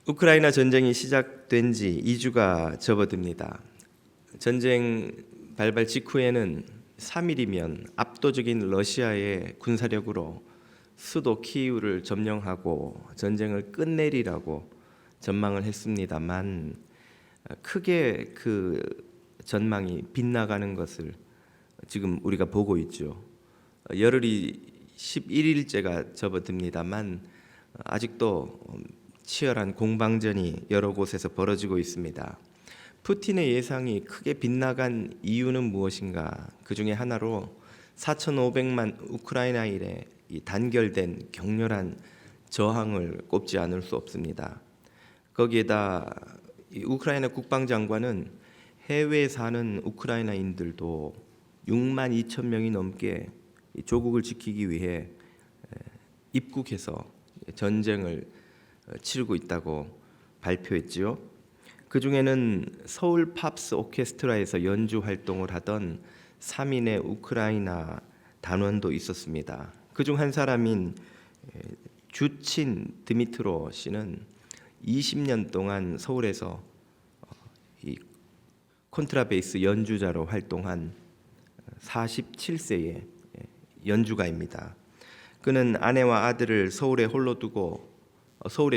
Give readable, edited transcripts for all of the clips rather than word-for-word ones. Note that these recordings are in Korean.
우크라이나 전쟁이 시작된 지 2주가 접어듭니다. 전쟁 발발 직후에는 3일이면 압도적인 러시아의 군사력으로 수도 키이우를 점령하고 전쟁을 끝내리라고 전망을 했습니다만 크게 그 전망이 빗나가는 것을 지금 우리가 보고 있죠. 열흘이 11일째가 접어듭니다만 아직도 치열한 공방전이 여러 곳에서 벌어지고 있습니다. 푸틴의 예상이 크게 빗나간 이유는 무엇인가? 그 중에 하나로 4,500만 우크라이나인의 이 단결된 격렬한 저항을 꼽지 않을 수 없습니다. 거기에다 이 우크라이나 국방장관은 해외에 사는 우크라이나인들도 6만 2천 명이 넘게 조국을 지키기 위해 입국해서 전쟁을 치르고 있다고 발표했지요. 그 중에는 서울 팝스 오케스트라에서 연주 활동을 하던 3인의 우크라이나 단원도 있었습니다. 그중 한 사람인 주친 드미트로 씨는 20년 동안 서울에서 이 콘트라베이스 연주자로 활동한 47세의 연주가입니다. 그는 아내와 아들을 서울에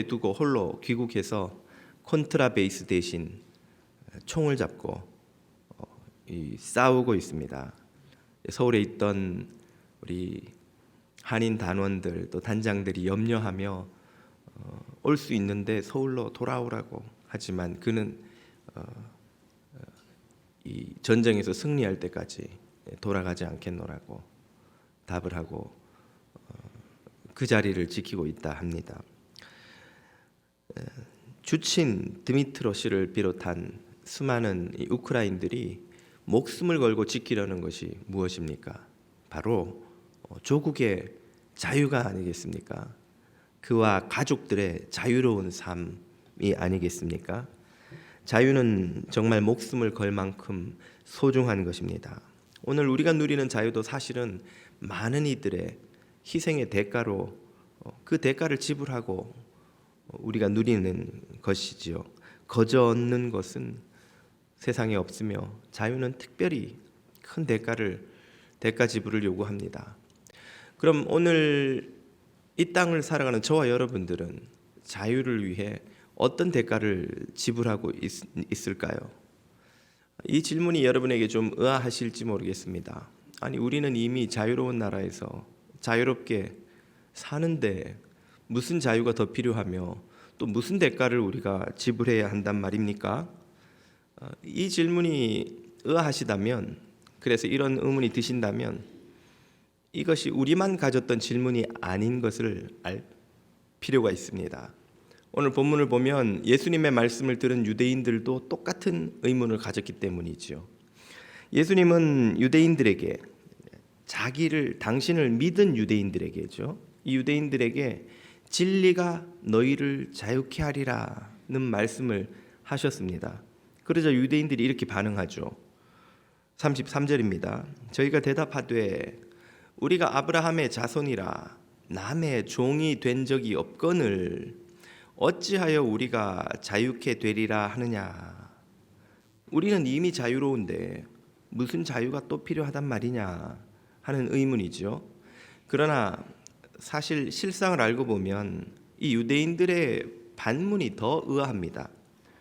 두고 홀로 귀국해서 콘트라베이스 대신 총을 잡고 싸우고 있습니다. 서울에 있던 우리 한인 단원들 또 단장들이 염려하며 올 수 있는데 서울로 돌아오라고 하지만 그는 이 전쟁에서 승리할 때까지 돌아가지 않겠노라고 답을 하고 그 자리를 지키고 있다 합니다. 주친 드미트로 씨를 비롯한 수많은 우크라인들이 목숨을 걸고 지키려는 것이 무엇입니까? 바로 조국의 자유가 아니겠습니까? 그와 가족들의 자유로운 삶이 아니겠습니까? 자유는 정말 목숨을 걸 만큼 소중한 것입니다. 오늘 우리가 누리는 자유도 사실은 많은 이들의 희생의 대가로 그 대가를 지불하고 우리가 누리는 것이지요. 거저 얻는 것은 세상에 없으며 자유는 특별히 큰 대가 지불을 요구합니다. 그럼 오늘 이 땅을 살아가는 저와 여러분들은 자유를 위해 어떤 대가를 지불하고 있을까요? 이 질문이 여러분에게 좀 의아하실지 모르겠습니다. 아니, 우리는 이미 자유로운 나라에서 자유롭게 사는데 무슨 자유가 더 필요하며 또 무슨 대가를 우리가 지불해야 한단 말입니까? 이 질문이 의아하시다면, 그래서 이런 의문이 드신다면 이것이 우리만 가졌던 질문이 아닌 것을 알 필요가 있습니다. 오늘 본문을 보면 예수님의 말씀을 들은 유대인들도 똑같은 의문을 가졌기 때문이죠. 예수님은 유대인들에게 당신을 믿은 유대인들에게죠. 이 유대인들에게 진리가 너희를 자유케 하리라는 말씀을 하셨습니다. 그러자 유대인들이 이렇게 반응하죠. 33절입니다. 저희가 대답하되 우리가 아브라함의 자손이라 남의 종이 된 적이 없거늘 어찌하여 우리가 자유케 되리라 하느냐. 우리는 이미 자유로운데 무슨 자유가 또 필요하단 말이냐 하는 의문이죠. 그러나 사실 실상을 알고 보면 이 유대인들의 반문이 더 의아합니다.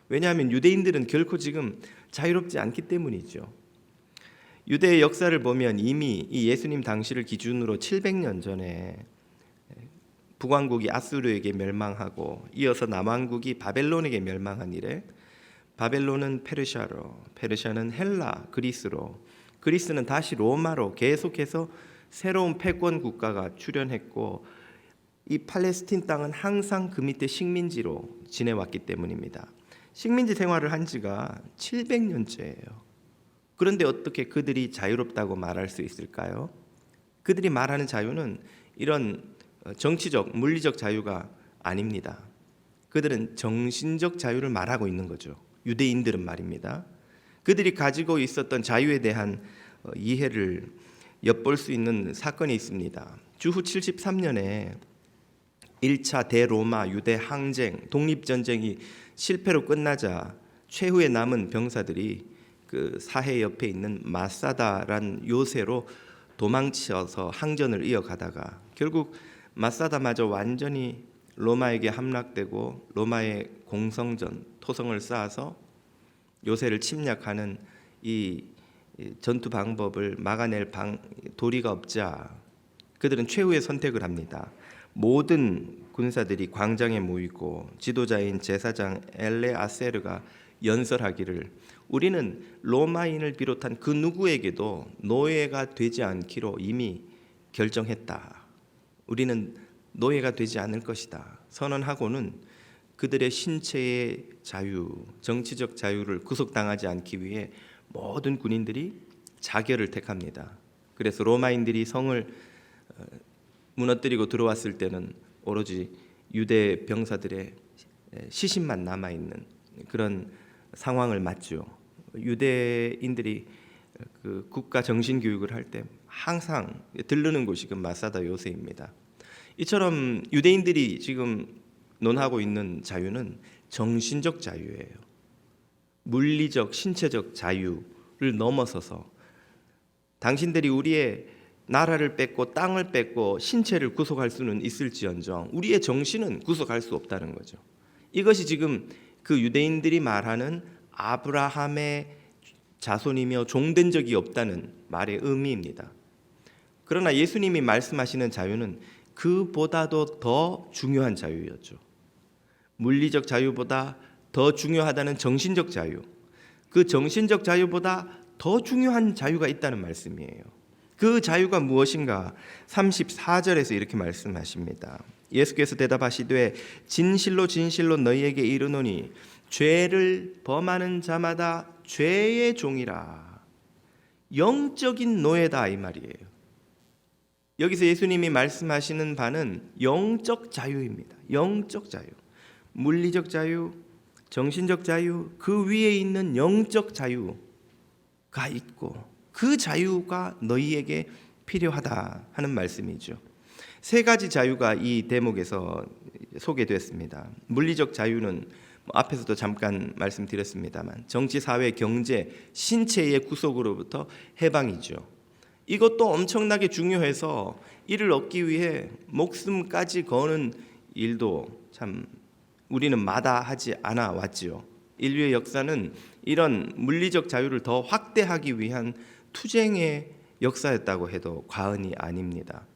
왜냐하면 유대인들은 결코 지금 자유롭지 않기 때문이죠. 유대의 역사를 보면 이미 이 예수님 당시를 기준으로 700년 전에 북왕국이 아수르에게 멸망하고 이어서 남왕국이 바벨론에게 멸망한 이래 바벨론은 페르시아로, 페르시아는 헬라, 그리스로, 그리스는 다시 로마로 계속해서 새로운 패권 국가가 출현했고 이 팔레스틴 땅은 항상 그 밑에 식민지로 지내왔기 때문입니다. 식민지 생활을 한 지가 700년째예요. 그런데 어떻게 그들이 자유롭다고 말할 수 있을까요? 그들이 말하는 자유는 이런 정치적, 물리적 자유가 아닙니다. 그들은 정신적 자유를 말하고 있는 거죠. 유대인들은 말입니다. 그들이 가지고 있었던 자유에 대한 이해를 엿볼 수 있는 사건이 있습니다. 주후 73년에 1차 대로마 유대 항쟁 독립전쟁이 실패로 끝나자 최후에 남은 병사들이 그 사해 옆에 있는 마사다란 요새로 도망쳐서 항전을 이어가다가 결국 마사다마저 완전히 로마에게 함락되고 로마의 공성전 토성을 쌓아서 요새를 침략하는 이 전투 방법을 막아낼 도리가 없자 그들은 최후의 선택을 합니다. 모든 군사들이 광장에 모이고 지도자인 제사장 엘레아세르가 연설하기를 우리는 로마인을 비롯한 그 누구에게도 노예가 되지 않기로 이미 결정했다. 우리는 노예가 되지 않을 것이다. 선언하고는 그들의 신체의 자유, 정치적 자유를 구속당하지 않기 위해 모든 군인들이 자결을 택합니다. 그래서 로마인들이 성을 무너뜨리고 들어왔을 때는 오로지 유대 병사들의 시신만 남아있는 그런 상황을 맞죠. 유대인들이 그 국가 정신 교육을 할 때 항상 들르는 곳이 그 마사다 요새입니다. 이처럼 유대인들이 지금 논하고 있는 자유는 정신적 자유예요. 물리적, 신체적 자유를 넘어서서 당신들이 우리의 나라를 뺏고 땅을 뺏고 신체를 구속할 수는 있을지언정 우리의 정신은 구속할 수 없다는 거죠. 이것이 지금 그 유대인들이 말하는 아브라함의 자손이며 종된 적이 없다는 말의 의미입니다. 그러나 예수님이 말씀하시는 자유는 그보다도 더 중요한 자유였죠. 물리적 자유보다 더 중요하다는 정신적 자유, 그 정신적 자유보다 더 중요한 자유가 있다는 말씀이에요. 그 자유가 무엇인가? 34절에서 이렇게 말씀하십니다. 예수께서 대답하시되 진실로 진실로 너희에게 이르노니 죄를 범하는 자마다 죄의 종이라. 영적인 노예다 이 말이에요. 여기서 예수님이 말씀하시는 바는 영적 자유입니다. 영적 자유, 물리적 자유, 정신적 자유, 그 위에 있는 영적 자유가 있고 그 자유가 너희에게 필요하다 하는 말씀이죠. 세 가지 자유가 이 대목에서 소개됐습니다. 물리적 자유는 앞에서도 잠깐 말씀드렸습니다만 정치, 사회, 경제, 신체의 구속으로부터 해방이죠. 이것도 엄청나게 중요해서 이를 얻기 위해 목숨까지 거는 일도 참 우리는 마다하지 않아 왔지요. 인류의 역사는 이런 물리적 자유를 더 확대하기 위한 투쟁의 역사였다고 해도 과언이 아닙니다.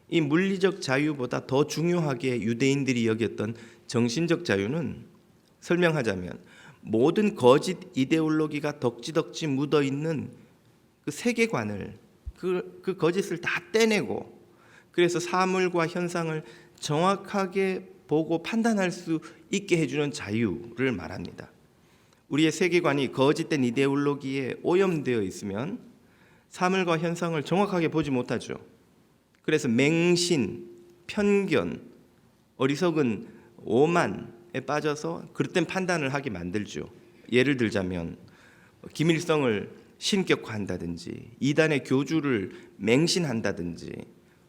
이 물리적 자유보다 더 중요하게 유대인들이 여겼던 정신적 자유는 설명하자면 모든 거짓 이데올로기가 덕지덕지 묻어있는 그 세계관을 그 거짓을 다 떼내고 그래서 사물과 현상을 정확하게 보고 판단할 수 있게 해주는 자유를 말합니다. 우리의 세계관이 거짓된 이데올로기에 오염되어 있으면 사물과 현상을 정확하게 보지 못하죠. 그래서 맹신, 편견, 어리석은 오만에 빠져서 그릇된 판단을 하게 만들죠. 예를 들자면 김일성을 신격화한다든지 이단의 교주를 맹신한다든지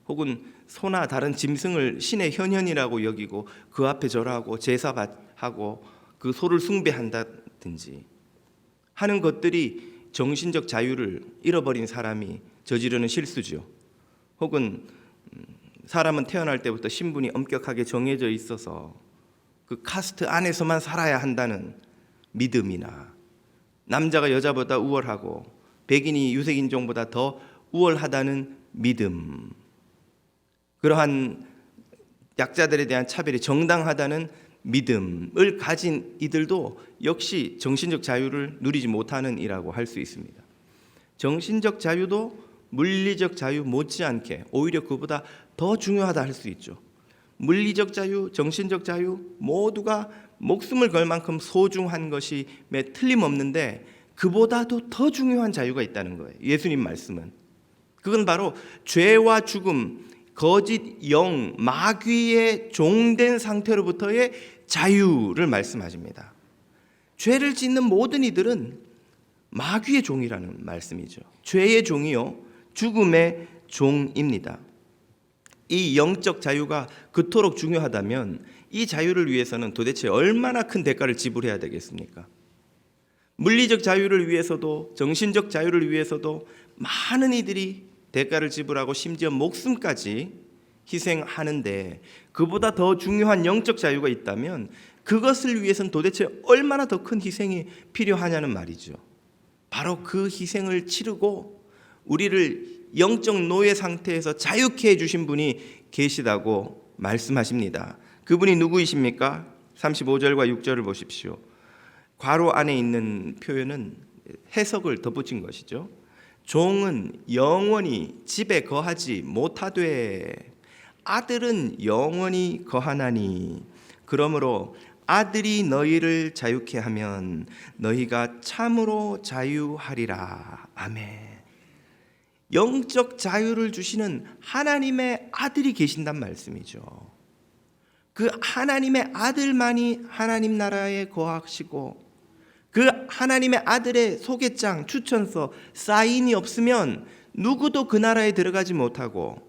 혹은 소나 다른 짐승을 신의 현현이라고 여기고 그 앞에 절하고 제사하고 그 소를 숭배한다든지 하는 것들이 정신적 자유를 잃어버린 사람이 저지르는 실수죠. 혹은 사람은 태어날 때부터 신분이 엄격하게 정해져 있어서 그 카스트 안에서만 살아야 한다는 믿음이나 남자가 여자보다 우월하고 백인이 유색인종보다 더 우월하다는 믿음, 그러한 약자들에 대한 차별이 정당하다는 믿음을 가진 이들도 역시 정신적 자유를 누리지 못하는 이라고 할 수 있습니다. 정신적 자유도 물리적 자유 못지않게 오히려 그보다 더 중요하다 할 수 있죠. 물리적 자유, 정신적 자유 모두가 목숨을 걸 만큼 소중한 것임에 틀림없는데 그보다도 더 중요한 자유가 있다는 거예요. 예수님 말씀은 그건 바로 죄와 죽음, 거짓 영, 마귀의 종된 상태로부터의 자유를 말씀하십니다. 죄를 짓는 모든 이들은 마귀의 종이라는 말씀이죠. 죄의 종이요 죽음의 종입니다. 이 영적 자유가 그토록 중요하다면 이 자유를 위해서는 도대체 얼마나 큰 대가를 지불해야 되겠습니까? 물리적 자유를 위해서도 정신적 자유를 위해서도 많은 이들이 대가를 지불하고 심지어 목숨까지 희생하는데, 그보다 더 중요한 영적 자유가 있다면 그것을 위해서는 도대체 얼마나 더 큰 희생이 필요하냐는 말이죠. 바로 그 희생을 치르고 우리를 영적 노예 상태에서 자유케 해주신 분이 계시다고 말씀하십니다. 그분이 누구이십니까? 35절과 6절을 보십시오. 괄호 안에 있는 표현은 해석을 덧붙인 것이죠. 종은 영원히 집에 거하지 못하되 아들은 영원히 거하나니 그러므로 아들이 너희를 자유케 하면 너희가 참으로 자유하리라. 아멘. 영적 자유를 주시는 하나님의 아들이 계신단 말씀이죠. 그 하나님의 아들만이 하나님 나라에 거하시고, 그 하나님의 아들의 소개장, 추천서, 사인이 없으면 누구도 그 나라에 들어가지 못하고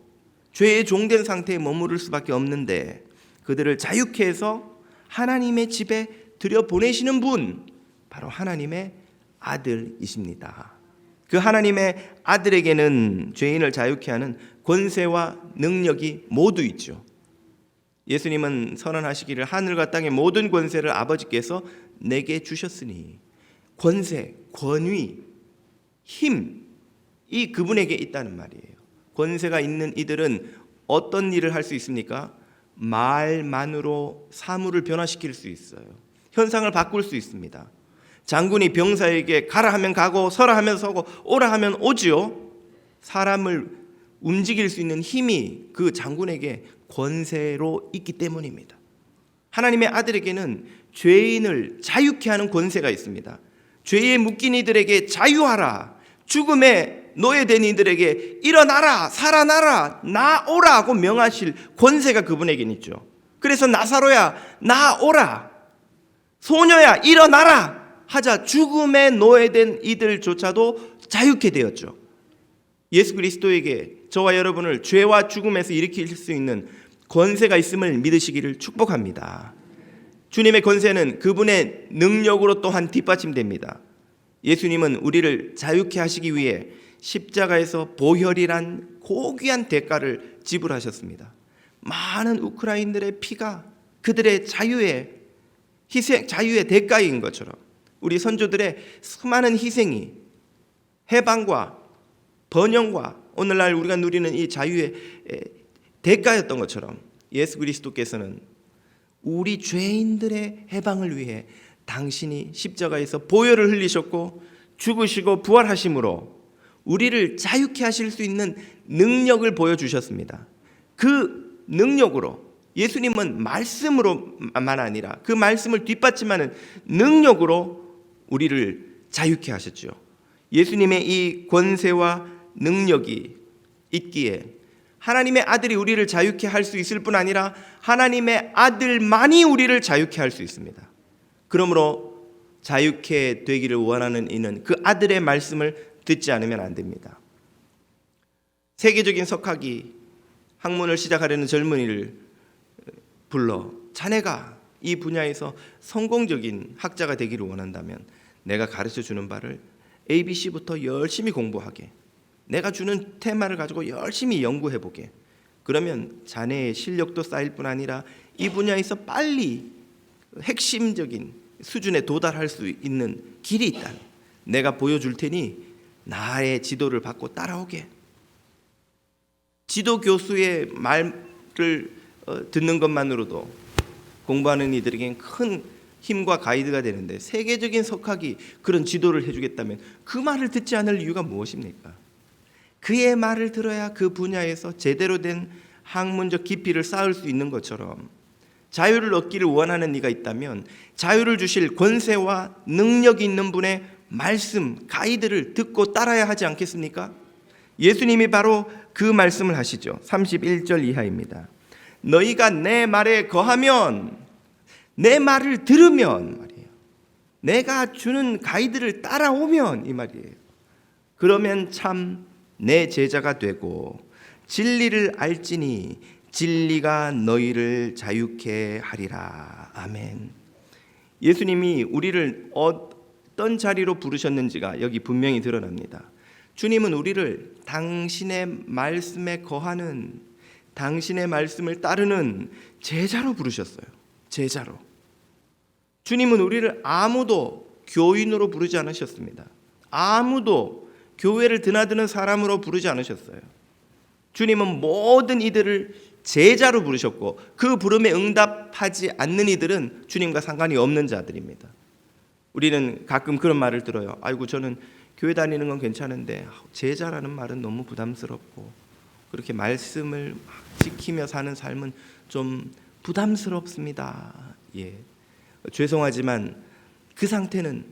죄의 종된 상태에 머무를 수밖에 없는데, 그들을 자유케 해서 하나님의 집에 들여보내시는 분, 바로 하나님의 아들이십니다. 그 하나님의 아들에게는 죄인을 자유케 하는 권세와 능력이 모두 있죠. 예수님은 선언하시기를 하늘과 땅의 모든 권세를 아버지께서 내게 주셨으니, 권세, 권위, 힘, 이 그분에게 있다는 말이에요. 권세가 있는 이들은 어떤 일을 할 수 있습니까? 말만으로 사물을 변화시킬 수 있어요. 현상을 바꿀 수 있습니다. 장군이 병사에게 가라 하면 가고 서라 하면 서고 오라 하면 오지요. 사람을 움직일 수 있는 힘이 그 장군에게 권세로 있기 때문입니다. 하나님의 아들에게는 죄인을 자유케 하는 권세가 있습니다. 죄에 묶인 이들에게 자유하라, 죽음에 노예된 이들에게 일어나라, 살아나라, 나오라 하고 명하실 권세가 그분에게는 있죠. 그래서 나사로야 나오라, 소녀야 일어나라 하자 죽음에 노예된 이들조차도 자유케 되었죠. 예수 그리스도에게 저와 여러분을 죄와 죽음에서 일으킬 수 있는 권세가 있음을 믿으시기를 축복합니다. 주님의 권세는 그분의 능력으로 또한 뒷받침됩니다. 예수님은 우리를 자유케 하시기 위해 십자가에서 보혈이란 고귀한 대가를 지불하셨습니다. 많은 우크라이나들의 피가 그들의 자유의 희생, 자유의 대가인 것처럼 우리 선조들의 수많은 희생이 해방과 번영과 오늘날 우리가 누리는 이 자유의 대가였던 것처럼 예수 그리스도께서는 우리 죄인들의 해방을 위해 당신이 십자가에서 보혈을 흘리셨고 죽으시고 부활하심으로 우리를 자유케 하실 수 있는 능력을 보여주셨습니다. 그 능력으로, 예수님은 말씀으로만 아니라 그 말씀을 뒷받침하는 능력으로 우리를 자유케 하셨죠. 예수님의 이 권세와 능력이 있기에 하나님의 아들이 우리를 자유케 할 수 있을 뿐 아니라 하나님의 아들만이 우리를 자유케 할 수 있습니다. 그러므로 자유케 되기를 원하는 이는 그 아들의 말씀을 듣지 않으면 안 됩니다. 세계적인 석학이 학문을 시작하려는 젊은이를 불러 자네가 이 분야에서 성공적인 학자가 되기를 원한다면 내가 가르쳐주는 바를 ABC부터 열심히 공부하게, 내가 주는 테마를 가지고 열심히 연구해보게, 그러면 자네의 실력도 쌓일 뿐 아니라 이 분야에서 빨리 핵심적인 수준에 도달할 수 있는 길이 있다. 내가 보여줄 테니 나의 지도를 받고 따라오게. 지도 교수의 말을 듣는 것만으로도 공부하는 이들에겐 큰 힘과 가이드가 되는데, 세계적인 석학이 그런 지도를 해주겠다면 그 말을 듣지 않을 이유가 무엇입니까? 그의 말을 들어야 그 분야에서 제대로 된 학문적 깊이를 쌓을 수 있는 것처럼 자유를 얻기를 원하는 이가 있다면 자유를 주실 권세와 능력이 있는 분의 말씀, 가이드를 듣고 따라야 하지 않겠습니까? 예수님이 바로 그 말씀을 하시죠. 31절 이하입니다. 너희가 내 말에 거하면, 내 말을 들으면 말이에요, 내가 주는 가이드를 따라오면 이 말이에요, 그러면 참 내 제자가 되고 진리를 알지니 진리가 너희를 자유케 하리라. 아멘. 예수님이 우리를 어떤 자리로 부르셨는지가 여기 분명히 드러납니다. 주님은 우리를 당신의 말씀에 거하는, 당신의 말씀을 따르는 제자로 부르셨어요. 제자로. 주님은 우리를 아무도 교인으로 부르지 않으셨습니다. 아무도 교회를 드나드는 사람으로 부르지 않으셨어요. 주님은 모든 이들을 제자로 부르셨고, 그 부름에 응답하지 않는 이들은 주님과 상관이 없는 자들입니다. 우리는 가끔 그런 말을 들어요. 아이고, 저는 교회 다니는 건 괜찮은데 제자라는 말은 너무 부담스럽고, 그렇게 말씀을 지키며 사는 삶은 좀 부담스럽습니다. 예, 죄송하지만 그 상태는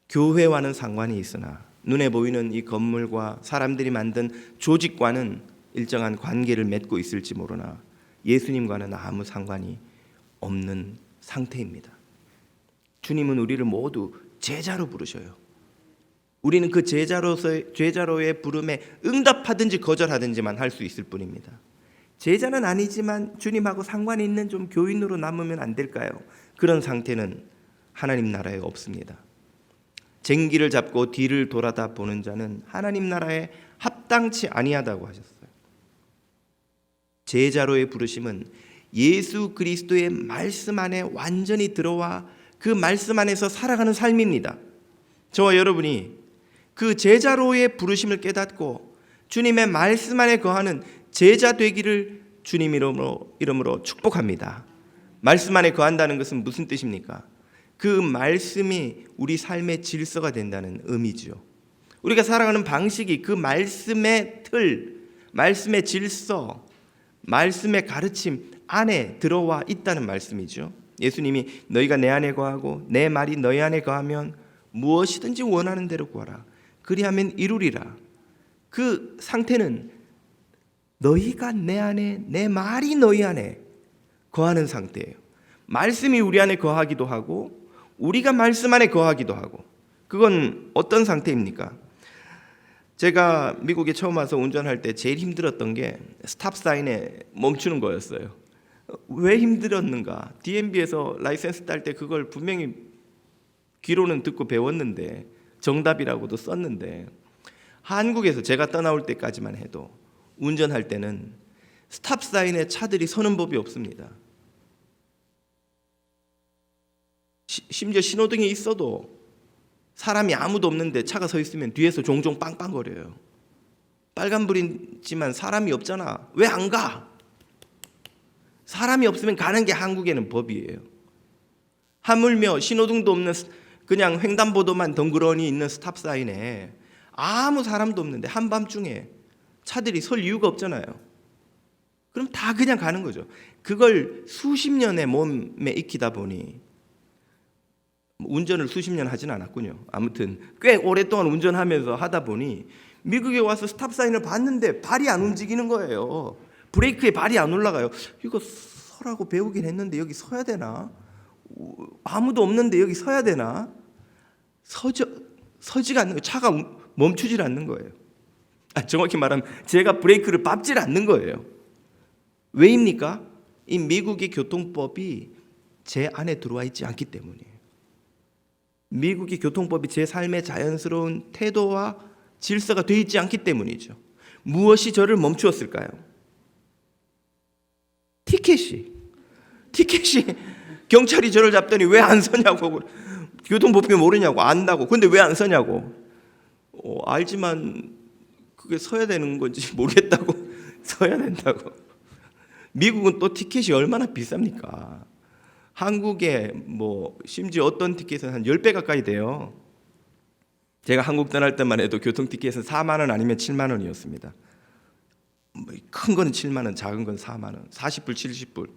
교회와는 상관이 있으나 눈에 보이는 이 건물과 사람들이 만든 조직과는 일정한 관계를 맺고 있을지 모르나 예수님과는 아무 상관이 없는 상태입니다. 주님은 우리를 모두 제자로 부르셔요. 우리는 그 제자로의 부름에 응답하든지 거절하든지만 할 수 있을 뿐입니다. 제자는 아니지만 주님하고 상관이 있는 좀 교인으로 남으면 안 될까요? 그런 상태는 하나님 나라에 없습니다. 쟁기를 잡고 뒤를 돌아다 보는 자는 하나님 나라에 합당치 아니하다고 하셨어요. 제자로의 부르심은 예수 그리스도의 말씀 안에 완전히 들어와 그 말씀 안에서 살아가는 삶입니다. 저와 여러분이 그 제자로의 부르심을 깨닫고 주님의 말씀 안에 거하는 제자 되기를 주님 이름으로 축복합니다. 말씀 안에 거한다는 것은 무슨 뜻입니까? 그 말씀이 우리 삶의 질서가 된다는 의미죠. 우리가 살아가는 방식이 그 말씀의 틀, 말씀의 질서, 말씀의 가르침 안에 들어와 있다는 말씀이죠. 예수님이 너희가 내 안에 거하고 내 말이 너희 안에 거하면 무엇이든지 원하는 대로 구하라. 그리하면 이루리라. 그 상태는 너희가 내 안에, 내 말이 너희 안에 거하는 상태예요. 말씀이 우리 안에 거하기도 하고 우리가 말씀 안에 거하기도 하고. 그건 어떤 상태입니까? 제가 미국에 처음 와서 운전할 때 제일 힘들었던 게 스탑 사인에 멈추는 거였어요. 왜 힘들었는가? DMV에서 라이센스 딸 때 그걸 분명히 귀로는 듣고 배웠는데, 정답이라고도 썼는데, 한국에서 제가 떠나올 때까지만 해도 운전할 때는 스탑 사인에 차들이 서는 법이 없습니다. 심지어 신호등이 있어도 사람이 아무도 없는데 차가 서 있으면 뒤에서 종종 빵빵거려요. 빨간불이지만 사람이 없잖아. 왜 안 가? 사람이 없으면 가는 게 한국에는 법이에요. 하물며 신호등도 없는 그냥 횡단보도만 덩그러니 있는 스탑사인에 아무 사람도 없는데 한밤중에 차들이 설 이유가 없잖아요. 그럼 다 그냥 가는 거죠. 그걸 수십 년의 몸에 익히다 보니, 운전을 수십 년 하진 않았군요. 아무튼 꽤 오랫동안 운전하면서 하다 보니 미국에 와서 스탑사인을 봤는데 발이 안 움직이는 거예요. 브레이크에 발이 안 올라가요. 이거 서라고 배우긴 했는데 여기 서야 되나? 아무도 없는데 여기 서야 되나? 서지가 않는 거예요. 차가 멈추질 않는 거예요. 정확히 말하면 제가 브레이크를 밟질 않는 거예요. 왜입니까? 이 미국의 교통법이 제 안에 들어와 있지 않기 때문이에요. 미국의 교통법이 제 삶의 자연스러운 태도와 질서가 되어 있지 않기 때문이죠. 무엇이 저를 멈추었을까요? 티켓이 경찰이 저를 잡더니 왜 안 서냐고, 교통법규 모르냐고, 안다고. 근데 왜 안 서냐고. 알지만 그게 서야 되는 건지 모르겠다고 서야 된다고. 미국은 또 티켓이 얼마나 비쌉니까? 한국에 심지어 어떤 티켓은 한 10배 가까이 돼요. 제가 한국 떠날 때만 해도 교통 티켓은 4만 원 아니면 7만 원이었습니다. 큰 거는 7만 원, 작은 건 4만 원, 40불, 70불.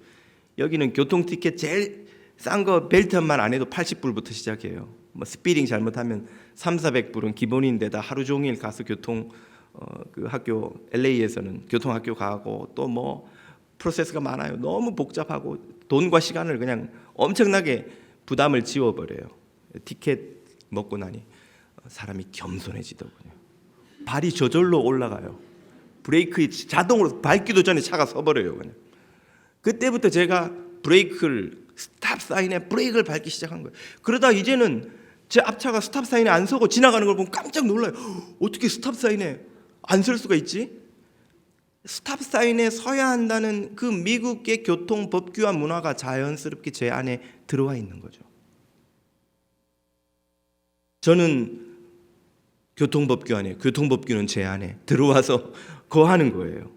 여기는 교통 티켓 제일 싼 거 벨트만 안 해도 80불부터 시작해요. 스피딩 잘못하면 300~400불은 기본인데다 하루 종일 가서 그 학교 LA에서는 교통학교 가고 또 프로세스가 많아요. 너무 복잡하고 돈과 시간을 그냥 엄청나게 부담을 지워버려요. 티켓 먹고 나니 사람이 겸손해지더군요. 발이 저절로 올라가요. 브레이크 자동으로 밟기도 전에 차가 서버려요. 그냥. 그때부터 제가 브레이크를 스탑 사인에 브레이크를 밟기 시작한 거예요. 그러다 이제는 제 앞차가 스탑 사인에 안 서고 지나가는 걸 보면 깜짝 놀라요. 어떻게 스탑 사인에 안 설 수가 있지? 스탑 사인에 서야 한다는 그 미국의 교통 법규와 문화가 자연스럽게 제 안에 들어와 있는 거죠. 저는 교통법규 안에, 교통법규는 제 안에 들어와서 거하는 거예요.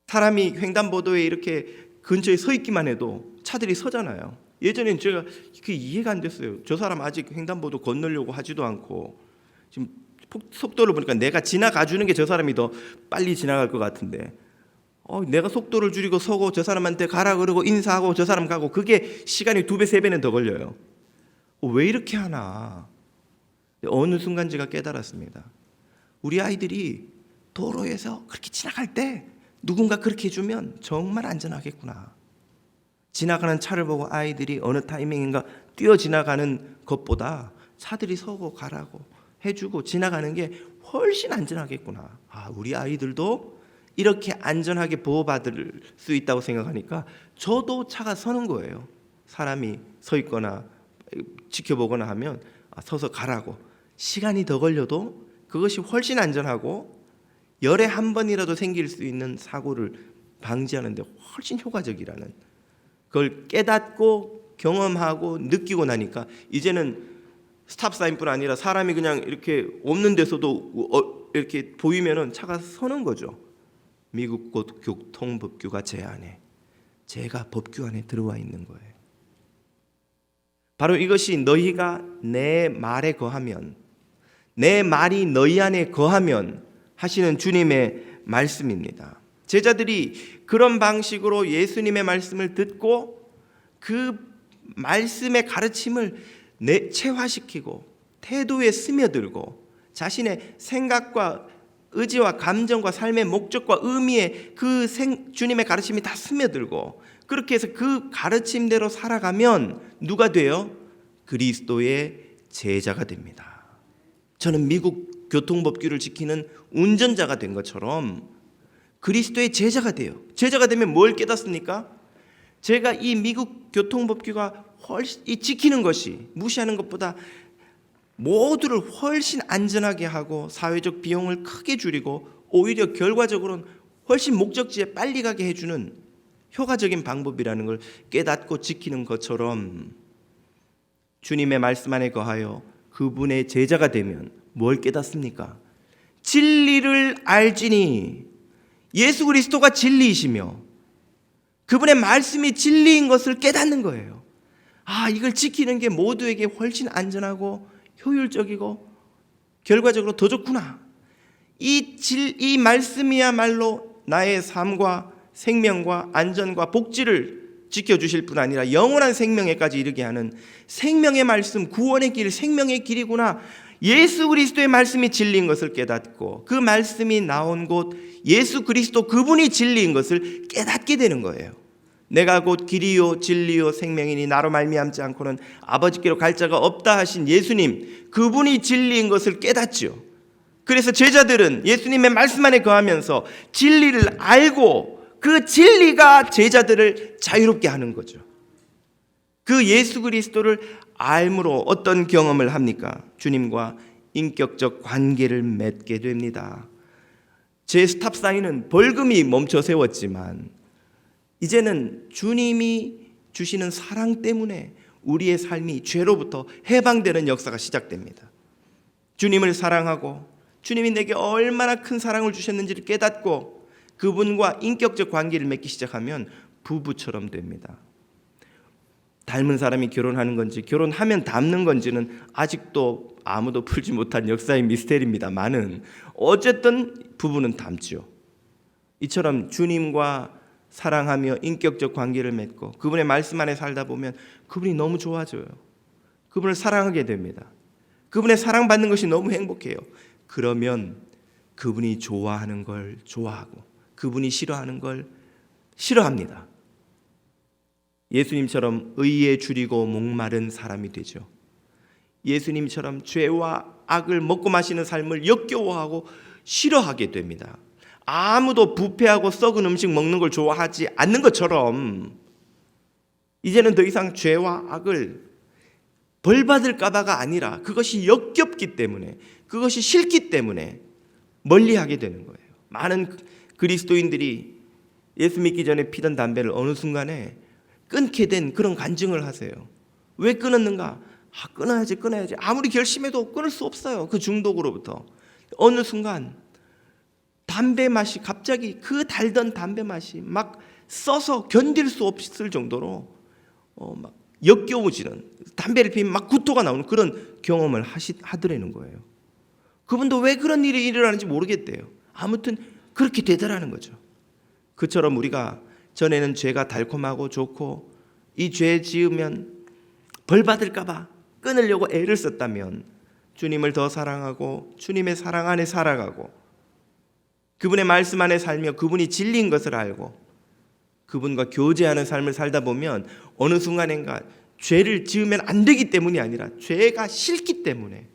사람이 횡단보도에 이렇게 근처에 서 있기만 해도 차들이 서잖아요. 예전엔 제가 그게 이해가 안 됐어요. 저 사람 아직 횡단보도 건너려고 하지도 않고 지금 속도를 보니까 내가 지나가 주는 게 저 사람이 더 빨리 지나갈 것 같은데 내가 속도를 줄이고 서고 저 사람한테 가라 그러고 인사하고 저 사람 가고 그게 시간이 2배, 3배는 더 걸려요. 왜 이렇게 하나? 어느 순간 제가 깨달았습니다. 우리 아이들이 도로에서 그렇게 지나갈 때 누군가 그렇게 해주면 정말 안전하겠구나. 지나가는 차를 보고 아이들이 어느 타이밍인가 뛰어 지나가는 것보다 차들이 서고 가라고 해주고 지나가는 게 훨씬 안전하겠구나. 우리 아이들도 이렇게 안전하게 보호받을 수 있다고 생각하니까 저도 차가 서는 거예요. 사람이 서 있거나 지켜보거나 하면 서서 가라고. 시간이 더 걸려도 그것이 훨씬 안전하고 열에 한 번이라도 생길 수 있는 사고를 방지하는 데 훨씬 효과적이라는 그걸 깨닫고 경험하고 느끼고 나니까 이제는 스탑 사인뿐 아니라 사람이 그냥 이렇게 없는 데서도 이렇게 보이면은 차가 서는 거죠. 미국 교통법규가 제 안에, 제가 법규 안에 들어와 있는 거예요. 바로 이것이 너희가 내 말에 거하면, 내 말이 너희 안에 거하면 하시는 주님의 말씀입니다. 제자들이 그런 방식으로 예수님의 말씀을 듣고 그 말씀의 가르침을 내체화시키고 태도에 스며들고 자신의 생각과 의지와 감정과 삶의 목적과 의미에 그 주님의 가르침이 다 스며들고 그렇게 해서 그 가르침대로 살아가면 누가 돼요? 그리스도의 제자가 됩니다. 저는 미국 교통법규를 지키는 운전자가 된 것처럼 그리스도의 제자가 돼요. 제자가 되면 뭘 깨닫습니까? 제가 이 미국 교통법규가 훨씬 지키는 것이 무시하는 것보다 모두를 훨씬 안전하게 하고 사회적 비용을 크게 줄이고 오히려 결과적으로는 훨씬 목적지에 빨리 가게 해주는 효과적인 방법이라는 걸 깨닫고 지키는 것처럼 주님의 말씀 안에 거하여 그분의 제자가 되면 뭘 깨닫습니까? 진리를 알지니 예수 그리스도가 진리이시며 그분의 말씀이 진리인 것을 깨닫는 거예요. 이걸 지키는 게 모두에게 훨씬 안전하고 효율적이고 결과적으로 더 좋구나. 이 말씀이야말로 나의 삶과 생명과 안전과 복지를 지켜주실 뿐 아니라 영원한 생명에까지 이르게 하는 생명의 말씀, 구원의 길, 생명의 길이구나. 예수 그리스도의 말씀이 진리인 것을 깨닫고 그 말씀이 나온 곳 예수 그리스도 그분이 진리인 것을 깨닫게 되는 거예요. 내가 곧 길이요 진리요 생명이니 나로 말미암지 않고는 아버지께로 갈 자가 없다 하신 예수님, 그분이 진리인 것을 깨닫죠. 그래서 제자들은 예수님의 말씀 안에 거하면서 진리를 알고 그 진리가 제자들을 자유롭게 하는 거죠. 그 예수 그리스도를 알므로 어떤 경험을 합니까? 주님과 인격적 관계를 맺게 됩니다. 제 스탑 사인은 벌금이 멈춰 세웠지만 이제는 주님이 주시는 사랑 때문에 우리의 삶이 죄로부터 해방되는 역사가 시작됩니다. 주님을 사랑하고 주님이 내게 얼마나 큰 사랑을 주셨는지를 깨닫고 그분과 인격적 관계를 맺기 시작하면 부부처럼 됩니다. 닮은 사람이 결혼하는 건지 결혼하면 닮는 건지는 아직도 아무도 풀지 못한 역사의 미스테리입니다만은 어쨌든 부부는 닮죠. 이처럼 주님과 사랑하며 인격적 관계를 맺고 그분의 말씀 안에 살다 보면 그분이 너무 좋아져요. 그분을 사랑하게 됩니다. 그분의 사랑받는 것이 너무 행복해요. 그러면 그분이 좋아하는 걸 좋아하고 그분이 싫어하는 걸 싫어합니다. 예수님처럼 의에 줄이고 목마른 사람이 되죠. 예수님처럼 죄와 악을 먹고 마시는 삶을 역겨워하고 싫어하게 됩니다. 아무도 부패하고 썩은 음식 먹는 걸 좋아하지 않는 것처럼 이제는 더 이상 죄와 악을 벌받을까 봐가 아니라 그것이 역겹기 때문에, 그것이 싫기 때문에 멀리하게 되는 거예요. 많은 그리스도인들이 예수 믿기 전에 피던 담배를 어느 순간에 끊게 된 그런 간증을 하세요. 왜 끊었는가? 끊어야지. 아무리 결심해도 끊을 수 없어요. 그 중독으로부터. 어느 순간 담배 맛이 갑자기, 그 달던 담배 맛이 막 써서 견딜 수 없을 정도로 막 역겨워지는, 담배를 피우면 막 구토가 나오는 그런 경험을 하더라는 거예요. 그분도 왜 그런 일이 일어나는지 모르겠대요. 아무튼 그렇게 되더라는 거죠. 그처럼 우리가 전에는 죄가 달콤하고 좋고 이 죄 지으면 벌 받을까 봐 끊으려고 애를 썼다면, 주님을 더 사랑하고 주님의 사랑 안에 살아가고 그분의 말씀 안에 살며 그분이 진리인 것을 알고 그분과 교제하는 삶을 살다 보면 어느 순간인가 죄를 지으면 안 되기 때문이 아니라 죄가 싫기 때문에,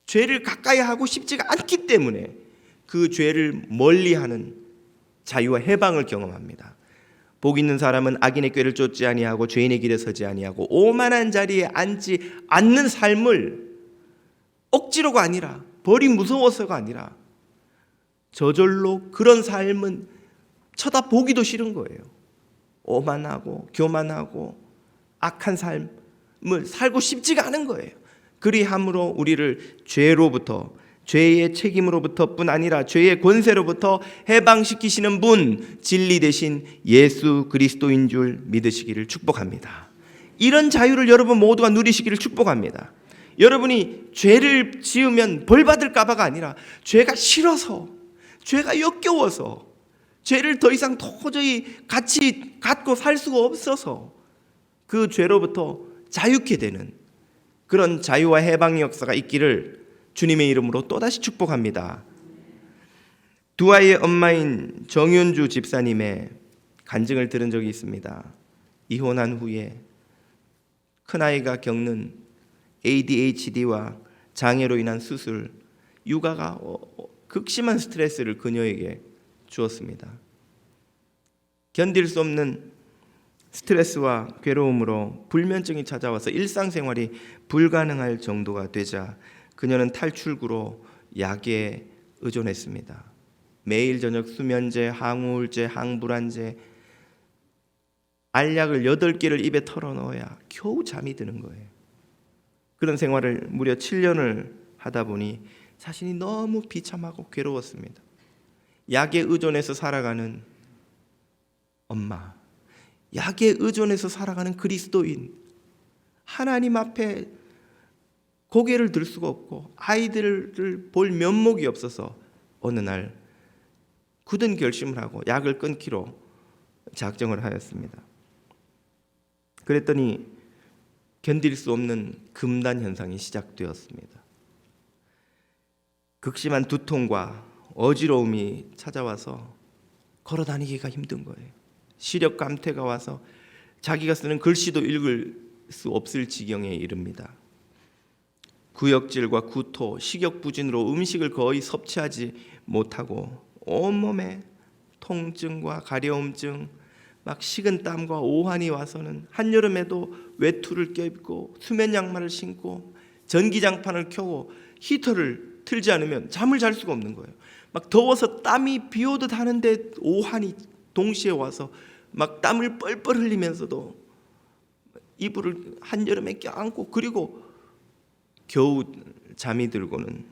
죄를 가까이 하고 싶지가 않기 때문에 그 죄를 멀리하는 자유와 해방을 경험합니다. 복 있는 사람은 악인의 꾀를 쫓지 아니하고 죄인의 길에 서지 아니하고 오만한 자리에 앉지 않는 삶을 억지로가 아니라, 벌이 무서워서가 아니라 저절로 그런 삶은 쳐다보기도 싫은 거예요. 오만하고 교만하고 악한 삶을 살고 싶지가 않은 거예요. 그리함으로 우리를 죄로부터, 죄의 책임으로부터 뿐 아니라 죄의 권세로부터 해방시키시는 분, 진리 되신 예수 그리스도인 줄 믿으시기를 축복합니다. 이런 자유를 여러분 모두가 누리시기를 축복합니다. 여러분이 죄를 지으면 벌 받을까 봐가 아니라 죄가 싫어서, 죄가 역겨워서, 죄를 더 이상 도저히 같이 갖고 살 수가 없어서 그 죄로부터 자유케 되는 그런 자유와 해방의 역사가 있기를 주님의 이름으로 또다시 축복합니다. 두 아이의 엄마인 정윤주 집사님의 간증을 들은 적이 있습니다. 이혼한 후에 큰아이가 겪는 ADHD와 장애로 인한 수술, 육아가 극심한 스트레스를 그녀에게 주었습니다. 견딜 수 없는 스트레스와 괴로움으로 불면증이 찾아와서 일상생활이 불가능할 정도가 되자 그녀는 탈출구로 약에 의존했습니다. 매일 저녁 수면제, 항우울제, 항불안제, 알약을 8개를 입에 털어넣어야 겨우 잠이 드는 거예요. 그런 생활을 무려 7년을 하다 보니 자신이 너무 비참하고 괴로웠습니다. 약에 의존해서 살아가는 엄마, 약에 의존해서 살아가는 그리스도인, 하나님 앞에 고개를 들 수가 없고 아이들을 볼 면목이 없어서 어느 날 굳은 결심을 하고 약을 끊기로 작정을 하였습니다. 그랬더니 견딜 수 없는 금단 현상이 시작되었습니다. 극심한 두통과 어지러움이 찾아와서 걸어 다니기가 힘든 거예요. 시력 감퇴가 와서 자기가 쓰는 글씨도 읽을 수 없을 지경에 이릅니다. 구역질과 구토, 식욕부진으로 음식을 거의 섭취하지 못하고 온몸에 통증과 가려움증, 막 식은 땀과 오한이 와서는 한여름에도 외투를 껴입고 수면 양말을 신고 전기장판을 켜고 히터를 틀지 않으면 잠을 잘 수가 없는 거예요. 막 더워서 땀이 비 오듯 하는데 오한이 동시에 와서 막 땀을 뻘뻘 흘리면서도 이불을 한여름에 껴안고, 그리고 겨우 잠이 들고는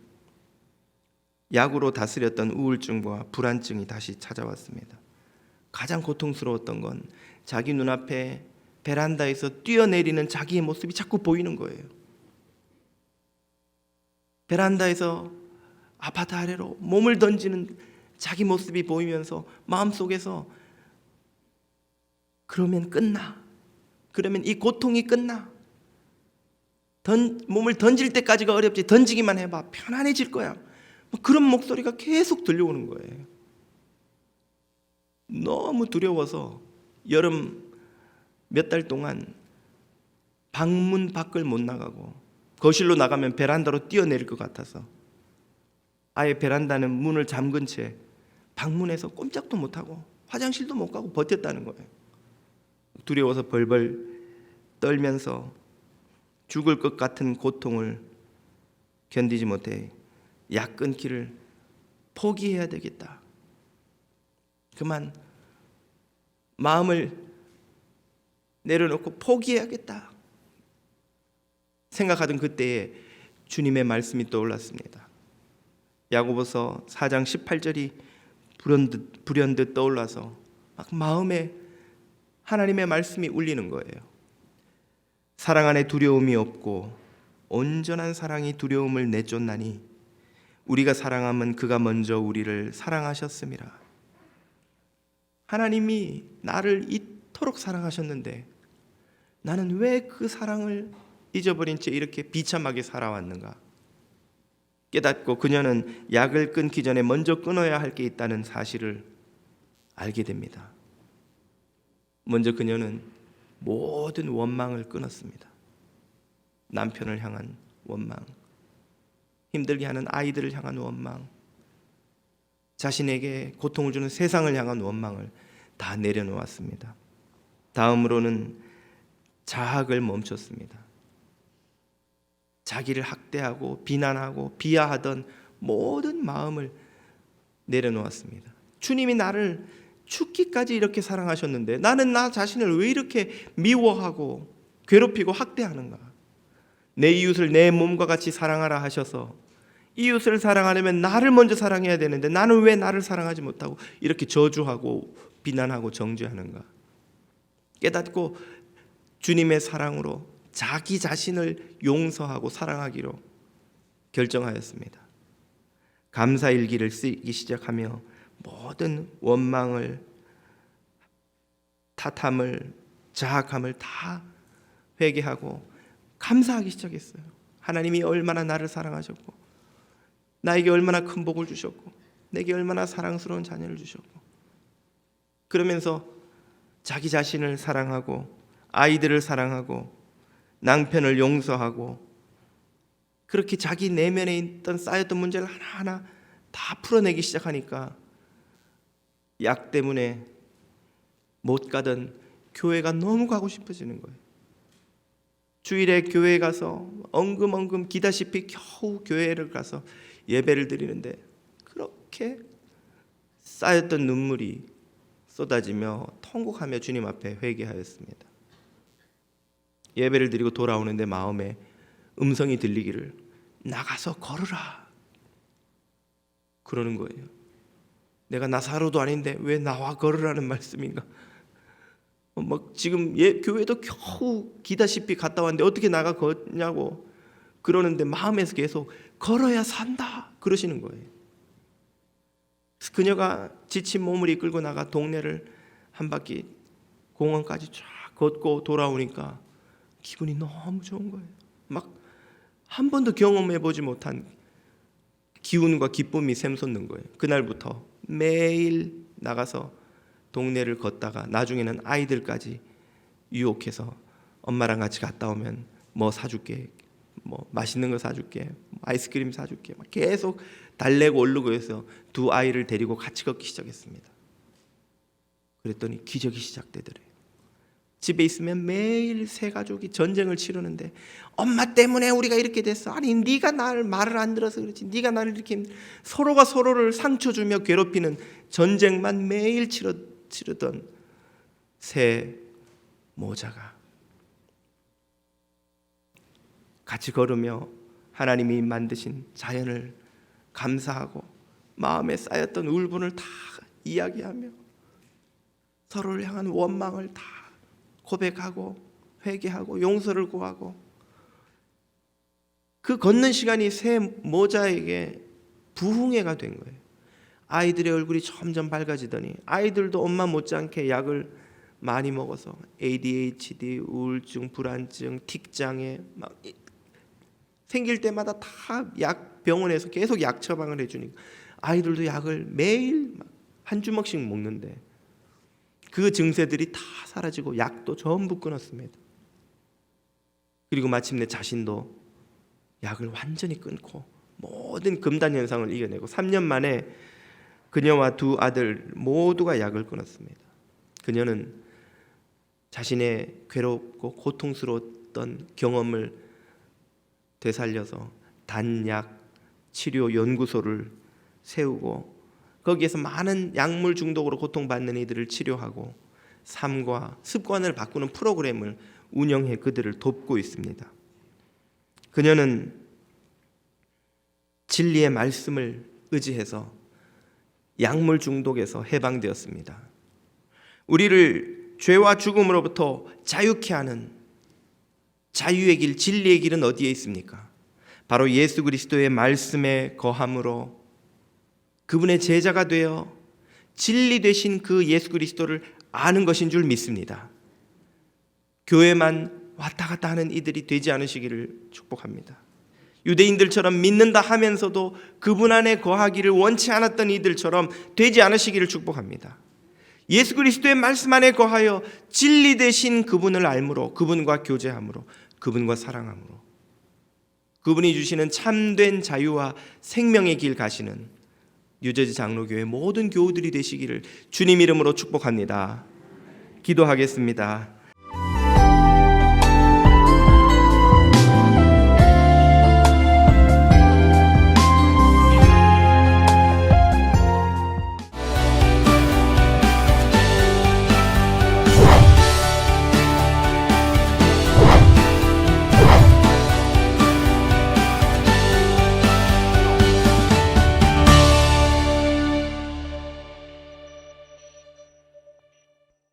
약으로 다스렸던 우울증과 불안증이 다시 찾아왔습니다. 가장 고통스러웠던 건 자기 눈앞에 베란다에서 뛰어내리는 자기의 모습이 자꾸 보이는 거예요. 베란다에서 아파트 아래로 몸을 던지는 자기 모습이 보이면서 마음속에서 그러면 끝나, 그러면 이 고통이 끝나, 몸을 던질 때까지가 어렵지 던지기만 해봐 편안해질 거야, 그런 목소리가 계속 들려오는 거예요. 너무 두려워서 여름 몇 달 동안 방문 밖을 못 나가고 거실로 나가면 베란다로 뛰어내릴 것 같아서 아예 베란다는 문을 잠근 채 방문해서 꼼짝도 못하고 화장실도 못 가고 버텼다는 거예요. 두려워서 벌벌 떨면서 죽을 것 같은 고통을 견디지 못해 약 끊기를 포기해야 되겠다. 그만 마음을 내려놓고 포기해야겠다 생각하던 그때에 주님의 말씀이 떠올랐습니다. 야고보서 4장 18절이 불현듯 떠올라서 막 마음에 하나님의 말씀이 울리는 거예요. 사랑 안에 두려움이 없고 온전한 사랑이 두려움을 내쫓나니 우리가 사랑하면 그가 먼저 우리를 사랑하셨음이라. 하나님이 나를 이토록 사랑하셨는데 나는 왜 그 사랑을 잊어버린 채 이렇게 비참하게 살아왔는가 깨닫고 그녀는 약을 끊기 전에 먼저 끊어야 할 게 있다는 사실을 알게 됩니다. 먼저 그녀는 모든 원망을 끊었습니다. 남편을 향한 원망, 힘들게 하는 아이들을 향한 원망, 자신에게 고통을 주는 세상을 향한 원망을 다 내려놓았습니다. 다음으로는 자학을 멈췄습니다. 자기를 학대하고 비난하고 비하하던 모든 마음을 내려놓았습니다. 주님이 나를 죽기까지 이렇게 사랑하셨는데 나는 나 자신을 왜 이렇게 미워하고 괴롭히고 학대하는가? 내 이웃을 내 몸과 같이 사랑하라 하셔서 이웃을 사랑하려면 나를 먼저 사랑해야 되는데 나는 왜 나를 사랑하지 못하고 이렇게 저주하고 비난하고 정죄하는가? 깨닫고 주님의 사랑으로 자기 자신을 용서하고 사랑하기로 결정하였습니다. 감사일기를 쓰기 시작하며 모든 원망을, 탓함을, 자학함을 다 회개하고 감사하기 시작했어요. 하나님이 얼마나 나를 사랑하셨고 나에게 얼마나 큰 복을 주셨고 내게 얼마나 사랑스러운 자녀를 주셨고, 그러면서 자기 자신을 사랑하고 아이들을 사랑하고 남편을 용서하고 그렇게 자기 내면에 있던 쌓였던 문제를 하나하나 다 풀어내기 시작하니까 약 때문에 못 가던 교회가 너무 가고 싶어지는 거예요. 주일에 교회에 가서 엉금엉금 기다시피 겨우 교회를 가서 예배를 드리는데 그렇게 쌓였던 눈물이 쏟아지며 통곡하며 주님 앞에 회개하였습니다. 예배를 드리고 돌아오는데 마음에 음성이 들리기를 나가서 걸으라 그러는 거예요. 내가 나사로도 아닌데 왜 나와 걸으라는 말씀인가? 막 지금 교회도 겨우 기다시피 갔다 왔는데 어떻게 나가 걷냐고 그러는데 마음에서 계속 걸어야 산다 그러시는 거예요. 그녀가 지친 몸을 이끌고 나가 동네를 한 바퀴 공원까지 쫙 걷고 돌아오니까 기분이 너무 좋은 거예요. 막 한 번도 경험해보지 못한 기운과 기쁨이 샘솟는 거예요. 그날부터 매일 나가서 동네를 걷다가 나중에는 아이들까지 유혹해서 엄마랑 같이 갔다 오면 뭐 사줄게, 뭐 맛있는 거 사줄게, 아이스크림 사줄게 막 계속 달래고 오르고 해서 두 아이를 데리고 같이 걷기 시작했습니다. 그랬더니 기적이 시작되더래요. 집에 있으면 매일 세 가족이 전쟁을 치르는데 엄마 때문에 우리가 이렇게 됐어. 아니 네가 나를 말을 안 들어서 그렇지. 네가 나를 이렇게 서로가 서로를 상처 주며 괴롭히는 전쟁만 매일 치르던 새 모자가 같이 걸으며 하나님이 만드신 자연을 감사하고 마음에 쌓였던 울분을 다 이야기하며 서로를 향한 원망을 다 고백하고 회개하고 용서를 구하고 그 걷는 시간이 새 모자에게 부흥회가 된 거예요. 아이들의 얼굴이 점점 밝아지더니 아이들도 엄마 못지않게 약을 많이 먹어서 ADHD, 우울증, 불안증, 틱장애 막 생길 때마다 다 약 병원에서 계속 약 처방을 해주니까 아이들도 약을 매일 한 주먹씩 먹는데 그 증세들이 다 사라지고 약도 전부 끊었습니다. 그리고 마침내 자신도 약을 완전히 끊고 모든 금단 현상을 이겨내고 3년 만에 그녀와 두 아들 모두가 약을 끊었습니다. 그녀는 자신의 괴롭고 고통스러웠던 경험을 되살려서 단약 치료 연구소를 세우고 거기에서 많은 약물 중독으로 고통받는 이들을 치료하고 삶과 습관을 바꾸는 프로그램을 운영해 그들을 돕고 있습니다. 그녀는 진리의 말씀을 의지해서 약물 중독에서 해방되었습니다. 우리를 죄와 죽음으로부터 자유케 하는 자유의 길, 진리의 길은 어디에 있습니까? 바로 예수 그리스도의 말씀에 거함으로 그분의 제자가 되어 진리 되신 그 예수 그리스도를 아는 것인 줄 믿습니다. 교회만 왔다 갔다 하는 이들이 되지 않으시기를 축복합니다. 유대인들처럼 믿는다 하면서도 그분 안에 거하기를 원치 않았던 이들처럼 되지 않으시기를 축복합니다. 예수 그리스도의 말씀 안에 거하여 진리 되신 그분을 알므로, 그분과 교제함으로, 그분과 사랑함으로 그분이 주시는 참된 자유와 생명의 길 가시는 뉴저지 장로교회 모든 교우들이 되시기를 주님 이름으로 축복합니다. 기도하겠습니다.